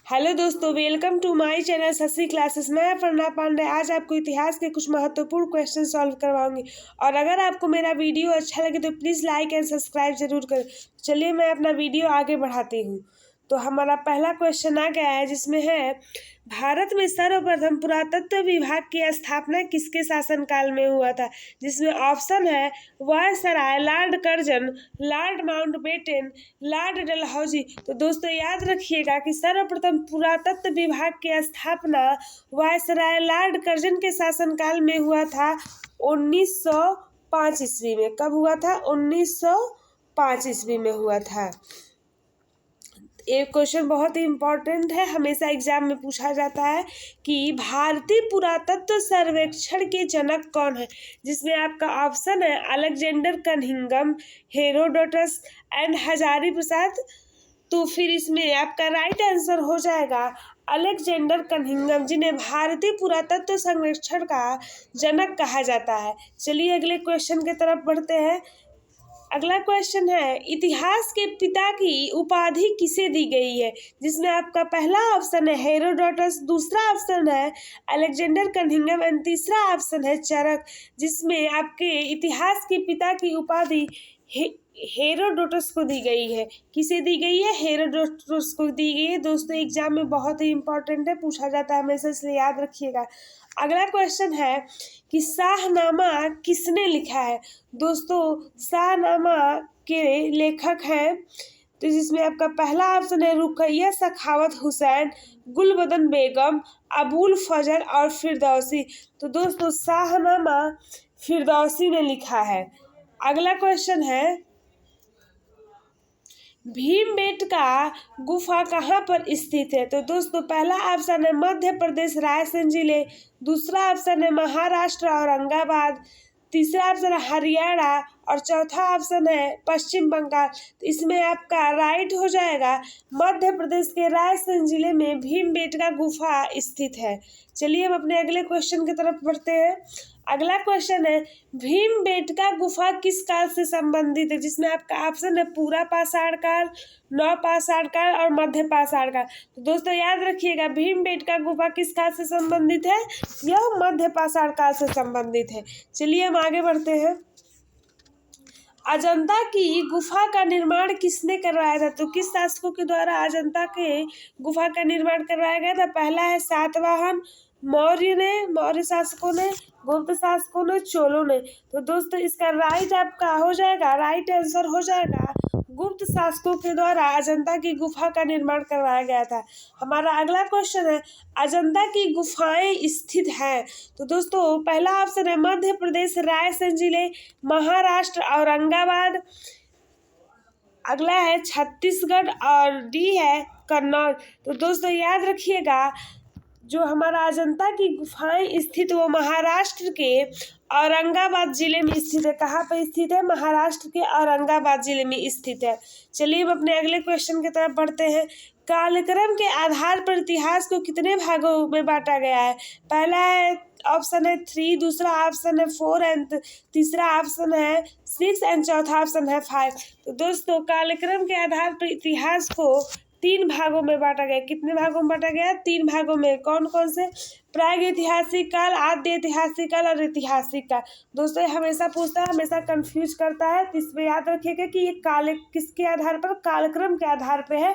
Hello दोस्तों, welcome to my channel Shashi classes. मैं अपर्णा पांडे आज आपको इतिहास के कुछ महत्वपूर्ण क्वेश्चन सॉल्व करवाऊंगी। और अगर आपको मेरा वीडियो अच्छा लगे तो प्लीज़ लाइक एंड सब्सक्राइब जरूर करें। चलिए मैं अपना वीडियो आगे बढ़ाती हूँ। तो हमारा पहला क्वेश्चन आ गया है, जिसमें है भारत में सर्वप्रथम पुरातत्व विभाग की स्थापना किसके शासनकाल में हुआ था। जिसमें ऑप्शन है viceroy, Lord Curzon, Lord Mountbatten, Lord Dalhousie. तो दोस्तों याद रखिएगा कि सर्वप्रथम पुरातत्व विभाग की स्थापना वायसराय लॉर्ड कर्जन के शासनकाल में हुआ था 1905 ईस्वी में। कब हुआ था? 1905 ईस्वी में हुआ था। एक क्वेश्चन बहुत ही इम्पोर्टेंट है, हमेशा एग्जाम में पूछा जाता है कि भारतीय पुरातत्व सर्वेक्षण के जनक कौन है। जिसमें आपका ऑप्शन है Alexander Cunningham, Herodotus and Hazari Prasad. तो फिर इसमें आपका राइट आंसर हो जाएगा अलेक्जेंडर कनिंघम, जिन्हें भारतीय पुरातत्व सर्वेक्षण का जनक कहा जाता है। चलिए अगले क्वेश्चन की तरफ बढ़ते हैं। अगला क्वेश्चन है इतिहास के पिता की उपाधि किसे दी गई है। जिसमें आपका पहला ऑप्शन है हेरोडोटस, दूसरा ऑप्शन है अलेक्जेंडर कनिंघम एंड तीसरा ऑप्शन है चरक। जिसमें आपके इतिहास के पिता की उपाधि हेरोडोटस को दी गई है। किसे दी गई है? हेरोडोटस को दी गई है। दोस्तों एग्जाम में बहुत ही इंपॉर्टेंट है, पूछा जाता है हमेशा, इसलिए याद रखिएगा। अगला क्वेश्चन है कि शाहनामा किसने लिखा है। दोस्तों शाहनामा के लेखक हैं, तो जिसमें आपका पहला ऑप्शन है रुकैया सखावत हुसैन, गुलबदन बेगम, अबुल फजल और फिरदौसी। तो दोस्तों शाहनामा फिरदौसी ने लिखा है। अगला क्वेश्चन है भीमबेटका गुफा कहाँ पर स्थित है। तो दोस्तों पहला ऑप्शन है मध्य प्रदेश रायसेन जिले, दूसरा ऑप्शन है महाराष्ट्र औरंगाबाद, तीसरा ऑप्शन है हरियाणा और चौथा ऑप्शन है पश्चिम बंगाल। तो इसमें आपका राइट हो जाएगा मध्य प्रदेश के रायसेन जिले में भीमबेटका गुफा स्थित है। चलिए हम अपने अगले क्वेश्चन की तरफ बढ़ते हैं। अगला क्वेश्चन है भीमबेटका गुफा किस काल से संबंधित है। जिसमें आपका ऑप्शन है पूरा पाषाण काल, नव पाषाण काल और मध्य पाषाण काल। तो दोस्तों याद रखिएगा भीमबेटका गुफा किस काल से संबंधित है? यह मध्य पाषाण काल से संबंधित है। चलिए हम आगे बढ़ते हैं। अजंता की गुफा का निर्माण किसने करवाया था। तो किस शासकों के द्वारा अजंता के गुफा का निर्माण करवाया गया था? पहला है सातवाहन, मौर्य शासकों ने, गुप्त शासकों ने, चोलों ने। तो दोस्तों इसका राइट आपका हो जाएगा, राइट आंसर हो जाएगा गुप्त शासकों के द्वारा अजंता की गुफा का निर्माण करवाया गया था। हमारा अगला क्वेश्चन है अजंता की गुफाएं स्थित हैं। तो दोस्तों पहला ऑप्शन है मध्य प्रदेश रायसेन जिले, महाराष्ट्र औरंगाबाद, अगला है छत्तीसगढ़ और डी है कन्नौज। तो दोस्तों याद रखिएगा जो हमारा अजंता की गुफाएं स्थित वो महाराष्ट्र के औरंगाबाद जिले में स्थित है। कहाँ पर स्थित है? महाराष्ट्र के औरंगाबाद जिले में स्थित है। चलिए हम अपने अगले क्वेश्चन की तरफ बढ़ते हैं। कालक्रम के आधार पर इतिहास को कितने भागों में बांटा गया है। पहला है ऑप्शन है 3, दूसरा ऑप्शन है 4 एंड तीसरा ऑप्शन है 6 एंड चौथा ऑप्शन है 5। तो दोस्तों कालक्रम के आधार पर इतिहास को 3 भागों में बांटा गया। कितने भागों में बांटा गया? 3 भागों में। कौन कौन से? प्रागैतिहासिक काल, आद्य ऐतिहासिक काल और ऐतिहासिक काल। दोस्तों हमेशा पूछता है, हमेशा कंफ्यूज करता है, तो इसमें याद रखिएगा कि ये काल किसके आधार पर? कालक्रम के आधार पर है।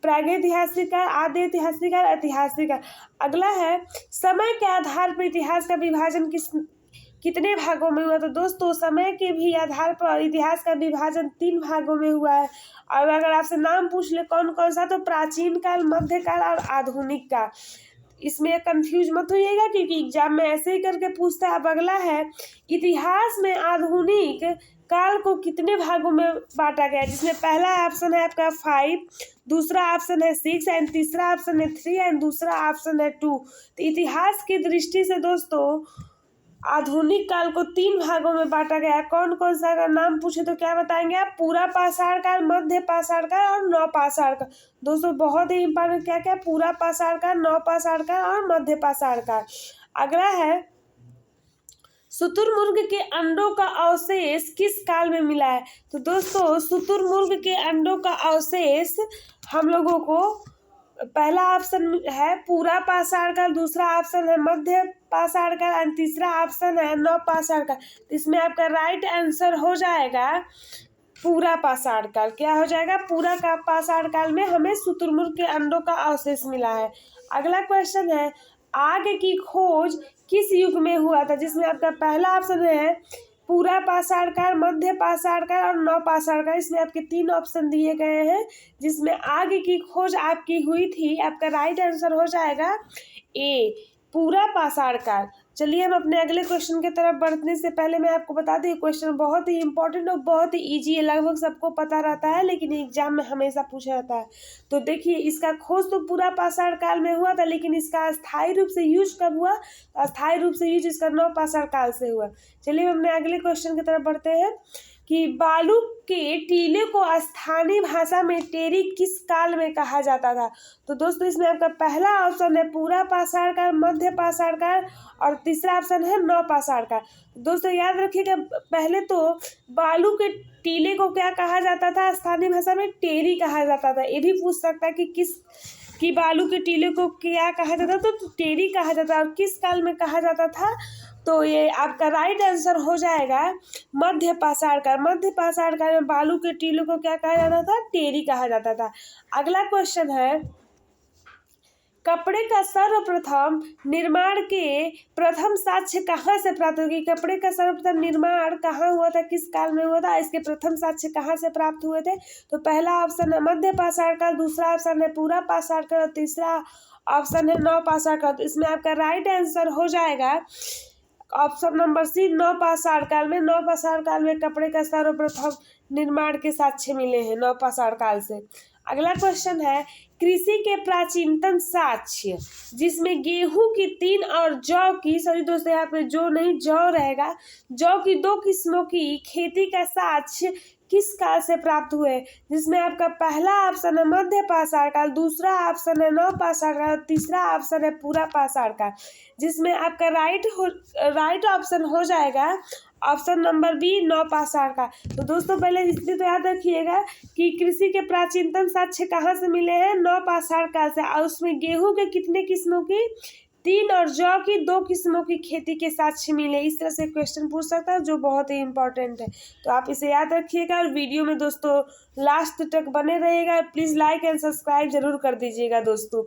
प्रागैतिहासिक काल, आद्य ऐतिहासिक काल, ऐतिहासिक काल। अगला है समय के आधार पर इतिहास का विभाजन कितने भागों में हुआ। तो दोस्तों समय के भी आधार पर इतिहास का विभाजन 3 भागों में हुआ है। और अगर आपसे नाम पूछ ले कौन कौन सा, तो प्राचीन काल, मध्यकाल और आधुनिक काल। इसमें कंफ्यूज मत होइएगा क्योंकि एग्जाम में ऐसे ही करके पूछता है। अब अगला है इतिहास में आधुनिक काल को कितने भागों में बांटा गया। जिसमें पहला ऑप्शन है आपका 5, दूसरा ऑप्शन है 6 एंड तीसरा ऑप्शन है 3 एंड दूसरा ऑप्शन है 2। तो इतिहास की दृष्टि से दोस्तों आधुनिक काल को 3 भागों में बांटा गया है। कौन कौन सा? अगर नाम पूछे तो क्या बताएंगे आप? पूरा पाषाण काल, मध्य पाषाण काल और नव पाषाण काल। दोस्तों बहुत ही इंपॉर्टेंट, क्या क्या? पूरा पाषाण काल, नव पाषाण काल और मध्य पाषाण काल। अगला है शुतुरमुर्ग के अंडों का अवशेष किस काल में मिला है। तो दोस्तों शुतुरमुर्ग के अंडों का अवशेष हम लोगों को पहला ऑप्शन है पूरा पाषाण काल, दूसरा ऑप्शन है मध्य पाषाण काल और तीसरा ऑप्शन है नव पाषाण काल। इसमें आपका राइट आंसर हो जाएगा पूरा पाषाण काल। क्या हो जाएगा? पूरा का पाषाण काल में हमें शुतुरमुर्ग के अंडों का अवशेष मिला है। अगला क्वेश्चन है आग की खोज किस युग में हुआ था? जिसमें आपका पहला ऑप्शन है पूरा पाषाण काल, मध्य पाषाण काल और नव पाषाण काल। इसमें आपके 3 ऑप्शन दिए गए हैं जिसमें आग की खोज आपकी हुई थी। आपका राइट आंसर हो जाएगा ए पूरा पाषाण काल। चलिए हम अपने अगले क्वेश्चन की तरफ बढ़ने से पहले मैं आपको बता दूं क्वेश्चन बहुत ही इंपॉर्टेंट और बहुत ही इजी है, लगभग सबको पता रहता है लेकिन एग्जाम में हमेशा पूछा जाता है। तो देखिए इसका खोज तो पूरा पाषाण काल में हुआ था लेकिन इसका अस्थायी रूप से यूज कब हुआ? तो अस्थायी रूप से यूज इसका नव पाषाण काल से हुआ। चलिए हम अपने अगले क्वेश्चन की तरफ बढ़ते हैं कि बालू के टीले को स्थानीय भाषा में टेरी किस काल में कहा जाता था? तो दोस्तों इसमें आपका पहला ऑप्शन है पूरा पाषाण काल, मध्य पाषाण काल और तीसरा ऑप्शन है नव पाषाण काल। दोस्तों याद रखिएगा पहले तो बालू के टीले को क्या कहा जाता था? स्थानीय भाषा में टेरी कहा जाता था। ये भी पूछ सकता है कि बालू के टीले को क्या कहा जाता था? तो टेरी कहा जाता और किस काल में कहा जाता था? तो ये आपका राइट आंसर हो जाएगा मध्य पाषाण काल। मध्य पाषाण काल में बालू के टीलों को क्या कहा जाता था? टेरी कहा जाता था। अगला क्वेश्चन है कपड़े का सर्वप्रथम निर्माण के प्रथम साक्ष्य कहाँ से प्राप्त होगी? कपड़े का सर्वप्रथम निर्माण कहाँ हुआ था? किस काल में हुआ था? इसके प्रथम साक्ष्य कहाँ से प्राप्त हुए थे? तो पहला ऑप्शन है मध्य पाषाण काल, दूसरा ऑप्शन है पूरा पाषाण काल और तीसरा ऑप्शन है नव पाषाण काल। तो इसमें आपका राइट आंसर हो जाएगा ऑप्शन नंबर सी नव पाषाण काल में। नव पाषाण काल में कपड़े का सर्वप्रथम निर्माण के साक्ष्य मिले हैं नव पाषाण काल से। अगला क्वेश्चन है कृषि के प्राचीनतम साक्ष्य जिसमें गेहूं की 3 और जौ की, सॉरी दोस्तों यहाँ पे जो नहीं जौ रहेगा, जौ की 2 किस्मों की खेती का साक्ष्य किस काल से प्राप्त हुए? जिसमें आपका पहला ऑप्शन है मध्य पाषाण काल, दूसरा ऑप्शन है नव पाषाण काल और तीसरा ऑप्शन है पूरा पाषाण काल। जिसमें आपका राइट ऑप्शन हो जाएगा ऑप्शन नंबर बी नव पाषाण काल। तो दोस्तों पहले इसलिए तो याद रखिएगा कि कृषि के प्राचीनतम साक्ष्य कहाँ से मिले हैं? नव पाषाण काल से। और उसमें गेहूं के कितने किस्मों की? 3 और जौ की 2 किस्मों की खेती के साक्ष्य मिले। इस तरह से क्वेश्चन पूछ सकता है जो बहुत ही इंपॉर्टेंट है। तो आप इसे याद रखिएगा और वीडियो में दोस्तों लास्ट तक बने रहिएगा। प्लीज़ लाइक एंड सब्सक्राइब जरूर कर दीजिएगा दोस्तों।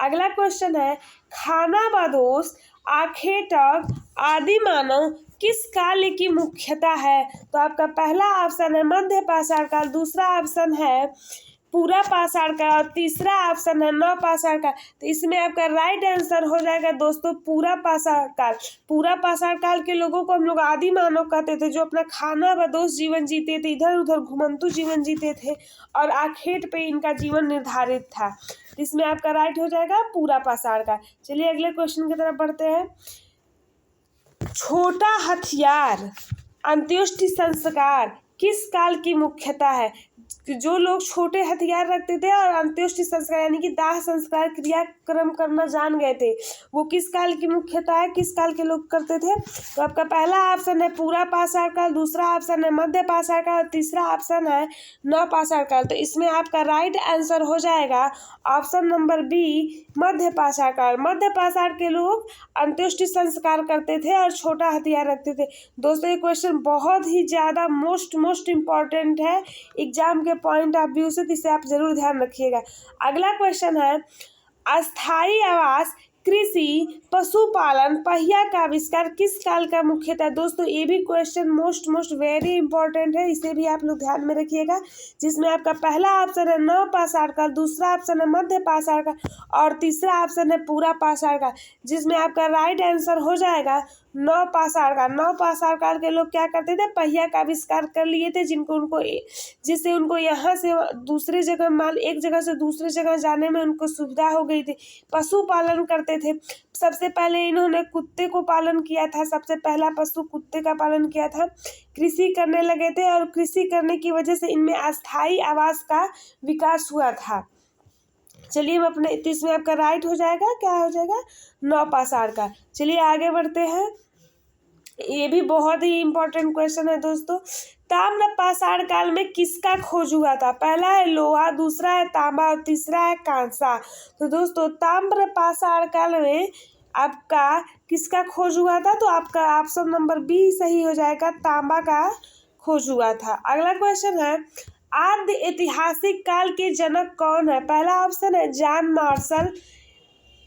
अगला क्वेश्चन है खानाबदोश, आखेटक आदि मानव किस काल की मुख्यता है? तो आपका पहला ऑप्शन है मध्य पाषाण काल, दूसरा ऑप्शन है पूरा पाषाण काल और तीसरा ऑप्शन है नव पाषाण काल। तो इसमें आपका राइट आंसर हो जाएगा दोस्तों पूरा पाषाण काल। पूरा पाषाण काल के लोगों को हम लोग आदि मानव कहते थे, जो अपना खानाबदोश जीवन जीते थे, इधर उधर घुमंतु जीवन जीते थे और आखेट पे इनका जीवन निर्धारित था। इसमें आपका राइट हो जाएगा पूरा पाषाण काल। चलिए अगले क्वेश्चन की तरफ बढ़ते हैं। छोटा हथियार अंत्येष्टि संस्कार किस काल की मुख्यता है? जो लोग छोटे हथियार रखते थे और अंत्येष्टि संस्कार यानी कि दाह संस्कार क्रियाक्रम करना जान गए थे, वो किस काल की मुख्यता है? किस काल के लोग करते थे? तो आपका पहला ऑप्शन है पूरा पाषाण काल, दूसरा ऑप्शन है मध्य पाषाण काल और तीसरा ऑप्शन है नव पाषाण काल। तो इसमें आपका राइट आंसर हो जाएगा ऑप्शन नंबर बी मध्य पाषाण काल। मध्य पाषाण के लोग अंत्येष्टि संस्कार करते थे और छोटा हथियार रखते थे। दोस्तों ये क्वेश्चन बहुत ही ज़्यादा मोस्ट इम्पॉर्टेंट है एग्जाम के पॉइंट ऑफ व्यू से, इसे आप जरूर ध्यान रखिएगा। अगला क्वेश्चन है अस्थायी आवास, कृषि, पशुपालन, पहिया का आविष्कार किस काल का मुख्यतः है? दोस्तों ये भी क्वेश्चन मोस्ट वेरी इंपॉर्टेंट है, इसे भी आप लोग ध्यान में रखिएगा। जिसमें आपका पहला ऑप्शन है नव पाषाण काल, दूसरा ऑप्शन है मध्य पाषाण काल और तीसरा ऑप्शन है पूरा पाषाण काल। जिसमें आपका राइट आंसर हो जाएगा नव पाषाण काल। नव पाषाण काल के लोग क्या करते थे? पहिया का आविष्कार कर लिए थे, जिससे उनको यहाँ से दूसरे जगह एक जगह से दूसरे जगह जाने में उनको सुविधा हो गई थी। पशुपालन करते थे। सबसे पहले इन्होंने कुत्ते को पालन किया था, सबसे पहला पशु कुत्ते का पालन किया था। कृषि करने लगे थे और कृषि करने की वजह से इनमें अस्थायी आवास का विकास हुआ था। चलिए हम अपने इसमें आपका राइट हो जाएगा, क्या हो जाएगा? नव पाषाण काल। चलिए आगे बढ़ते हैं। ये भी बहुत ही इम्पोर्टेंट क्वेश्चन है दोस्तों। ताम्र पाषाण काल में किसका खोज हुआ था? पहला है लोहा, दूसरा है तांबा और तीसरा है कांसा। तो दोस्तों ताम्र पाषाण काल में आपका किसका खोज हुआ था? तो आपका ऑप्शन नंबर बी सही हो जाएगा, तांबा का खोज हुआ था। अगला क्वेश्चन है आद्य ऐतिहासिक काल के जनक कौन है? पहला ऑप्शन है जॉन मार्शल,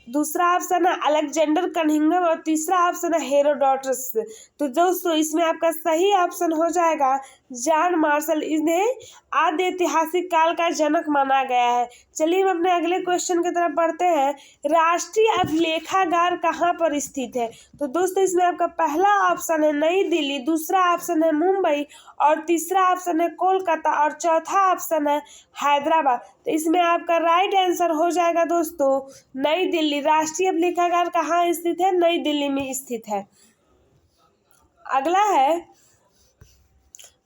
दूसरा ऑप्शन है अलेक्जेंडर कनिंघम और तीसरा ऑप्शन है हेरोडोटस। तो दोस्तों इसमें आपका सही ऑप्शन हो जाएगा जॉन मार्शल। इन्हें आद्य ऐतिहासिक काल का जनक माना गया है। चलिए हम अपने अगले क्वेश्चन की तरफ बढ़ते हैं। राष्ट्रीय अभिलेखागार कहाँ पर स्थित है? तो दोस्तों इसमें आपका पहला ऑप्शन है नई दिल्ली, दूसरा ऑप्शन है मुंबई और तीसरा ऑप्शन है कोलकाता और चौथा ऑप्शन है हैदराबाद। तो इसमें आपका राइट आंसर हो जाएगा दोस्तों नई दिल्ली। राष्ट्रीय अभिलेखागार कहाँ स्थित है? नई दिल्ली में स्थित है। अगला है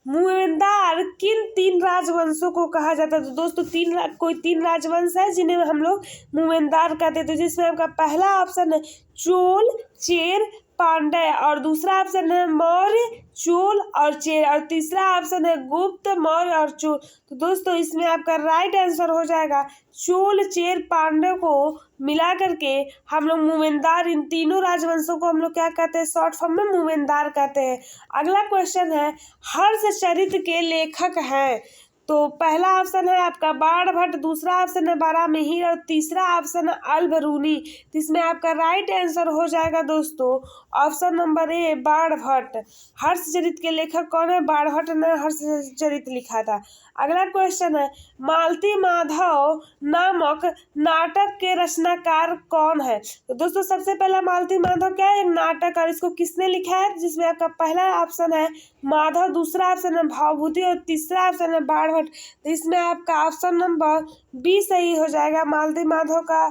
मूवेंदार किन तीन राजवंशों को कहा जाता है? तो दोस्तों कोई तीन राजवंश है जिन्हें हम लोग मूवेंदार कहते हैं। तो जिसमें आपका पहला ऑप्शन है चोल, चेर, पांड्य और दूसरा ऑप्शन है मौर्य, चोल और चेर और तीसरा ऑप्शन है गुप्त, मौर्य और चोल। तो दोस्तों इसमें आपका राइट आंसर हो जाएगा चोल, चेर, पांड्य को मिला करके हम लोग मूवेंदार, इन तीनों राजवंशों को हम लोग क्या कहते हैं? शॉर्ट फॉर्म में मूवेंदार कहते हैं। अगला क्वेश्चन है हर्षचरित के लेखक हैं? तो पहला ऑप्शन है आपका बाणभट्ट, दूसरा ऑप्शन है बारामिहिर और तीसरा ऑप्शन है अल-बरूनी। तो इसमें आपका राइट आंसर हो जाएगा दोस्तों option number A Banabhatta. Harshacharita के लेखक कौन है? बाणभट्ट ने हर्षचरित लिखा था। अगला क्वेश्चन है मालती माधव नामक नाटक के रचनाकार कौन है? तो दोस्तों सबसे पहला मालती माधव क्या है? एक नाटक, और इसको किसने लिखा है? जिसमें आपका पहला ऑप्शन है माधव, दूसरा ऑप्शन है भावभूति और तीसरा ऑप्शन है बाणभट्ट। तो इसमें आपका ऑप्शन नंबर बी सही हो जाएगा। मालती माधव का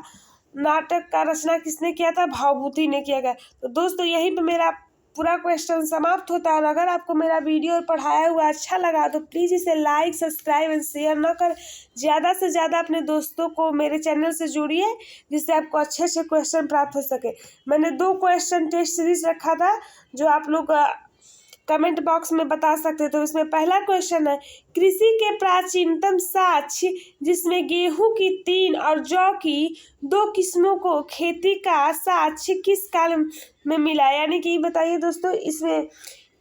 नाटक का रचना किसने किया था? भावभूति ने किया गया। तो दोस्तों यहीं पे मेरा पूरा क्वेश्चन समाप्त होता है। और अगर आपको मेरा वीडियो पढ़ाया हुआ अच्छा लगा तो प्लीज़ इसे लाइक, सब्सक्राइब एंड शेयर न कर ज़्यादा से ज़्यादा अपने दोस्तों को मेरे चैनल से जोड़िए, जिससे आपको अच्छे अच्छे क्वेश्चन प्राप्त हो सके। मैंने 2 क्वेश्चन टेस्ट सीरीज रखा था जो आप लोग कमेंट बॉक्स में बता सकते। तो इसमें पहला क्वेश्चन है कृषि के प्राचीनतम साक्ष्य जिसमें गेहूं की 3 और जौ की 2 किस्मों को खेती का साक्ष्य किस काल में मिला? यानी कि बताइए दोस्तों इसमें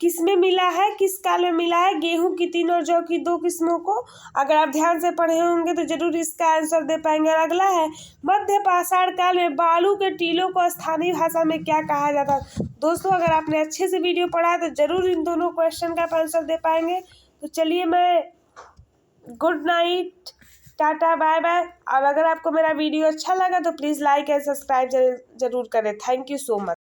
किस में मिला है, किस काल में मिला है गेहूं की 3 और जौ की 2 किस्मों को? अगर आप ध्यान से पढ़े होंगे तो जरूर इसका आंसर दे पाएंगे। और अगला है मध्य पाषाण काल में बालू के टीलों को स्थानीय भाषा में क्या कहा जाता है? दोस्तों अगर आपने अच्छे से वीडियो पढ़ा है तो जरूर इन दोनों क्वेश्चन का आंसर दे पाएंगे। तो चलिए मैं good night, tata, bye bye. और अगर आपको मेरा वीडियो अच्छा लगा तो प्लीज़ लाइक एंड सब्सक्राइब जरूर करें। Thank you so much.